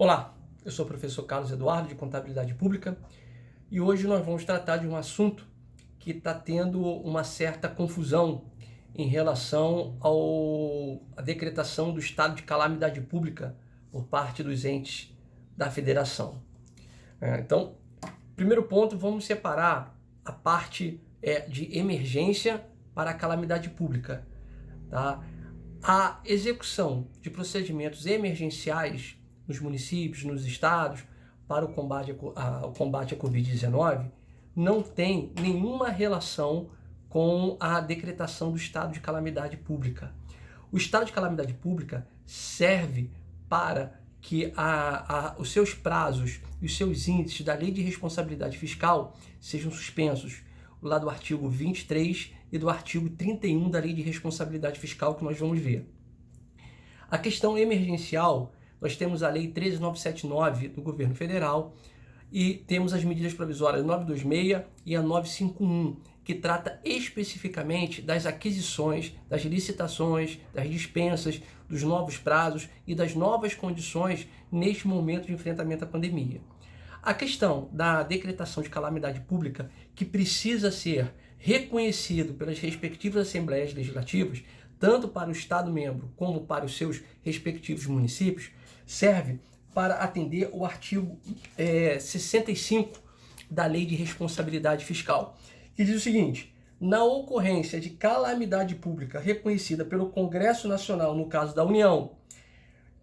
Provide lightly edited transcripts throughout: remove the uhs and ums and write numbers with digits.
Olá, eu sou o professor Carlos Eduardo, de Contabilidade Pública, e hoje nós vamos tratar de um assunto que está tendo uma certa confusão em relação à decretação do estado de calamidade pública por parte dos entes da federação. Então, primeiro ponto, vamos separar a parte de emergência para a calamidade pública. Tá? A execução de procedimentos emergenciais nos municípios, nos estados, para o combate à Covid-19, não tem nenhuma relação com a decretação do estado de calamidade pública. O estado de calamidade pública serve para que os seus prazos e os seus índices da Lei de Responsabilidade Fiscal sejam suspensos, lá do artigo 23 e do artigo 31 da Lei de Responsabilidade Fiscal, que nós vamos ver. A questão emergencial, nós temos a Lei 13.979 do Governo Federal e temos as medidas provisórias 926 e a 951, que trata especificamente das aquisições, das licitações, das dispensas, dos novos prazos e das novas condições neste momento de enfrentamento à pandemia. A questão da decretação de calamidade pública, que precisa ser reconhecido pelas respectivas assembleias legislativas, tanto para o Estado-membro como para os seus respectivos municípios, serve para atender o artigo 65 da Lei de Responsabilidade Fiscal, que diz o seguinte: na ocorrência de calamidade pública reconhecida pelo Congresso Nacional, no caso da União,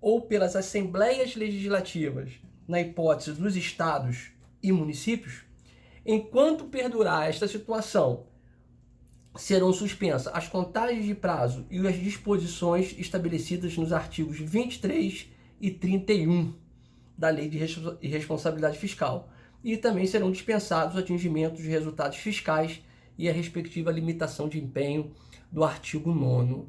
ou pelas assembleias legislativas, na hipótese dos estados e municípios, enquanto perdurar esta situação, serão suspensas as contagens de prazo e as disposições estabelecidas nos artigos 23 e 31 da Lei de Responsabilidade Fiscal. E também serão dispensados o atingimento de resultados fiscais e a respectiva limitação de empenho do artigo 9º.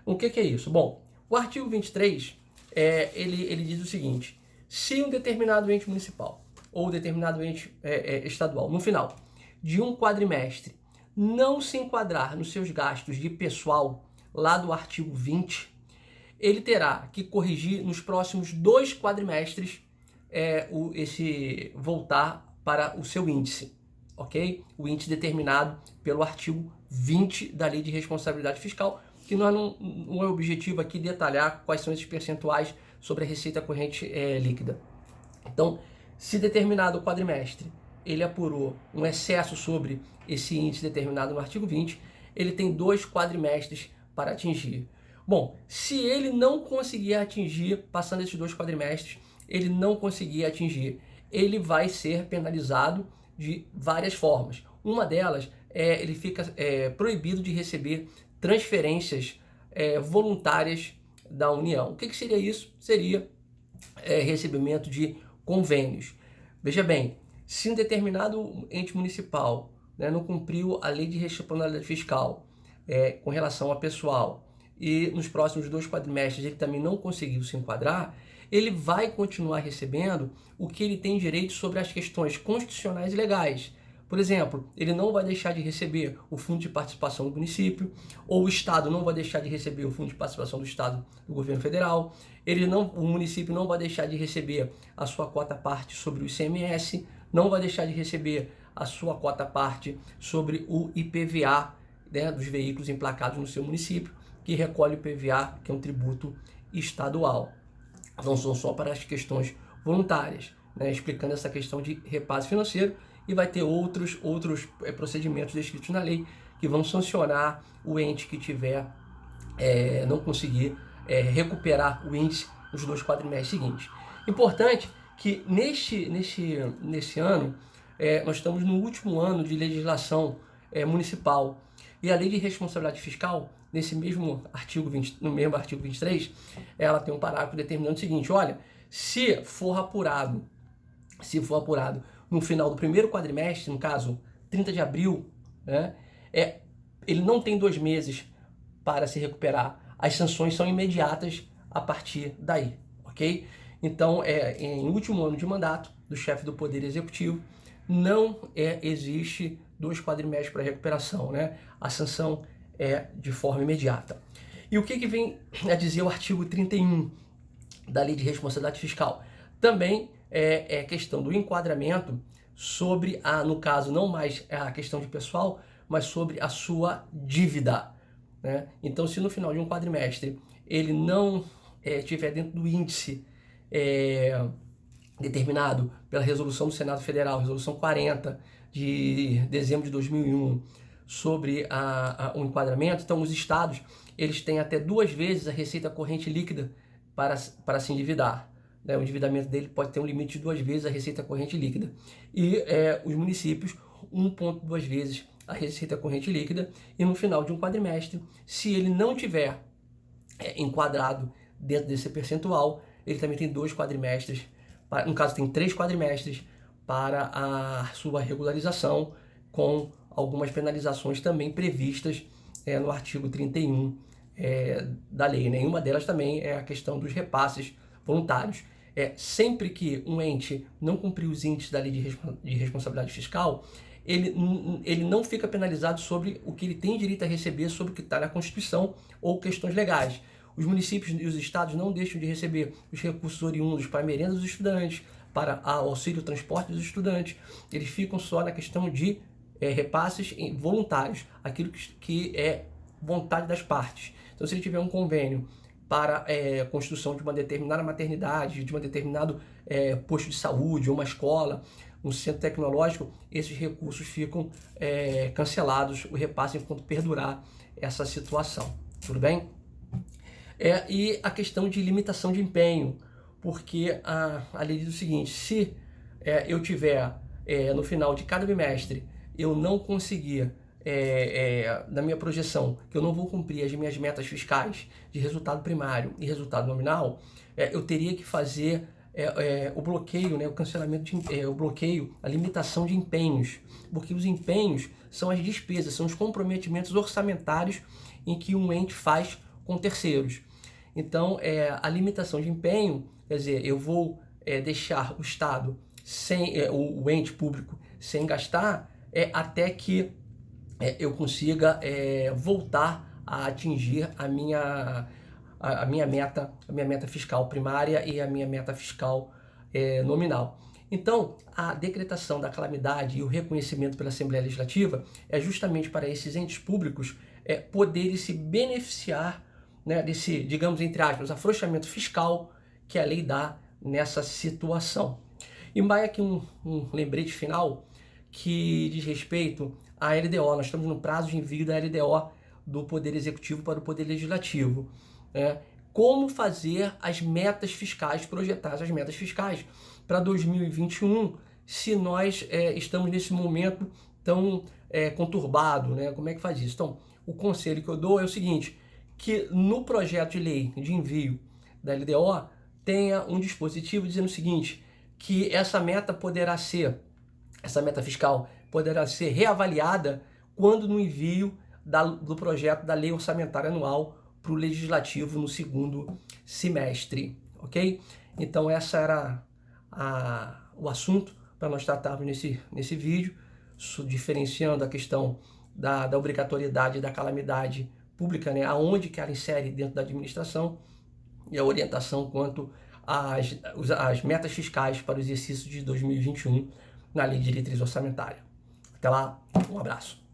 O que é isso? Bom, o artigo 23, ele diz o seguinte: se um determinado ente municipal ou determinado ente estadual, no final de um quadrimestre, não se enquadrar nos seus gastos de pessoal, lá do artigo 20, ele terá que corrigir nos próximos 2 quadrimestres voltar para o seu índice, ok? O índice determinado pelo artigo 20 da Lei de Responsabilidade Fiscal, que não é o objetivo aqui detalhar quais são esses percentuais sobre a receita corrente líquida. Então, se determinado quadrimestre ele apurou um excesso sobre esse índice determinado no artigo 20, ele tem 2 quadrimestres para atingir. Bom, se ele não conseguir atingir, passando esses 2 quadrimestres, ele não conseguir atingir, ele vai ser penalizado de várias formas. Uma delas ele fica proibido de receber transferências voluntárias da União. O que seria isso? Seria recebimento de convênios. Veja bem, se um determinado ente municipal não cumpriu a Lei de Responsabilidade Fiscal com relação a pessoal e nos próximos 2 quadrimestres ele também não conseguiu se enquadrar, ele vai continuar recebendo o que ele tem direito sobre as questões constitucionais e legais. Por exemplo, ele não vai deixar de receber o fundo de participação do município, ou o Estado não vai deixar de receber o fundo de participação do Estado do governo federal, o município não vai deixar de receber a sua quota-parte sobre o ICMS, não vai deixar de receber a sua quota-parte sobre o IPVA, dos veículos emplacados no seu município, que recolhe o IPVA, que é um tributo estadual. Não são só para as questões voluntárias, explicando essa questão de repasse financeiro, e vai ter outros procedimentos descritos na lei que vão sancionar o ente que tiver não conseguir recuperar o índice nos 2 quadrimestres seguintes. Importante que nesse ano nós estamos no último ano de legislação municipal, e a Lei de Responsabilidade Fiscal, nesse mesmo artigo 20, no mesmo artigo 23, ela tem um parágrafo determinando o seguinte: olha, se for apurado no final do primeiro quadrimestre, no caso 30 de abril, ele não tem 2 meses para se recuperar. As sanções são imediatas a partir daí, ok? Então, em último ano de mandato do chefe do Poder Executivo, não existe 2 quadrimestres para recuperação, A sanção é de forma imediata. E o que vem a dizer o artigo 31 da Lei de Responsabilidade Fiscal? Também é questão do enquadramento sobre, no caso, não mais a questão de pessoal, mas sobre a sua dívida, né? Então, se no final de um quadrimestre ele não estiver dentro do índice determinado pela resolução do Senado Federal, resolução 40 de dezembro de 2001, sobre o enquadramento, então os estados eles têm até 2 vezes a receita corrente líquida para se endividar. O endividamento dele pode ter um limite de 2 vezes a receita corrente líquida. E os municípios, 1,2 vezes a receita corrente líquida. E no final de um quadrimestre, se ele não tiver enquadrado dentro desse percentual, ele também tem 2 quadrimestres, no caso tem 3 quadrimestres para a sua regularização, com algumas penalizações também previstas no artigo 31 da lei. Nenhuma delas também é a questão dos repasses voluntários. Sempre que um ente não cumprir os índices da lei de responsabilidade fiscal, ele não fica penalizado sobre o que ele tem direito a receber, sobre o que está na Constituição ou questões legais. Os municípios e os estados não deixam de receber os recursos oriundos para a merenda dos estudantes, para o auxílio transporte dos estudantes. Eles ficam só na questão de repasses voluntários, aquilo que é vontade das partes. Então, se ele tiver um convênio para a construção de uma determinada maternidade, de um determinado posto de saúde, ou uma escola, um centro tecnológico, esses recursos ficam cancelados, o repasse enquanto perdurar essa situação. Tudo bem? E a questão de limitação de empenho, porque a lei diz o seguinte: se eu tiver no final de cada bimestre, eu não conseguir, na minha projeção, que eu não vou cumprir as minhas metas fiscais de resultado primário e resultado nominal, eu teria que fazer o bloqueio, o cancelamento, o bloqueio, a limitação de empenhos, porque os empenhos são as despesas, são os comprometimentos orçamentários em que um ente faz com terceiros. Então, a limitação de empenho, quer dizer, eu vou deixar o Estado sem, o ente público sem gastar, até que eu consiga voltar a atingir a minha meta fiscal primária e a minha meta fiscal nominal. Então, a decretação da calamidade e o reconhecimento pela Assembleia Legislativa é justamente para esses entes públicos poderem se beneficiar, desse, digamos, entre aspas, afrouxamento fiscal que a lei dá nessa situação. E mais aqui um lembrete final que diz respeito à LDO. Nós estamos no prazo de envio da LDO do Poder Executivo para o Poder Legislativo. Como fazer as metas fiscais, projetar as metas fiscais para 2021, se nós estamos nesse momento tão conturbado, Como é que faz isso? Então, o conselho que eu dou é o seguinte: que no projeto de lei de envio da LDO tenha um dispositivo dizendo o seguinte, que essa meta fiscal poderá ser reavaliada quando no envio do projeto da lei orçamentária anual para o Legislativo no segundo semestre, ok? Então essa era o assunto para nós tratarmos nesse vídeo, diferenciando a questão da obrigatoriedade da calamidade pública, aonde que ela insere dentro da administração, e a orientação quanto às metas fiscais para o exercício de 2021 na Lei de Diretriz Orçamentária. Até lá, um abraço.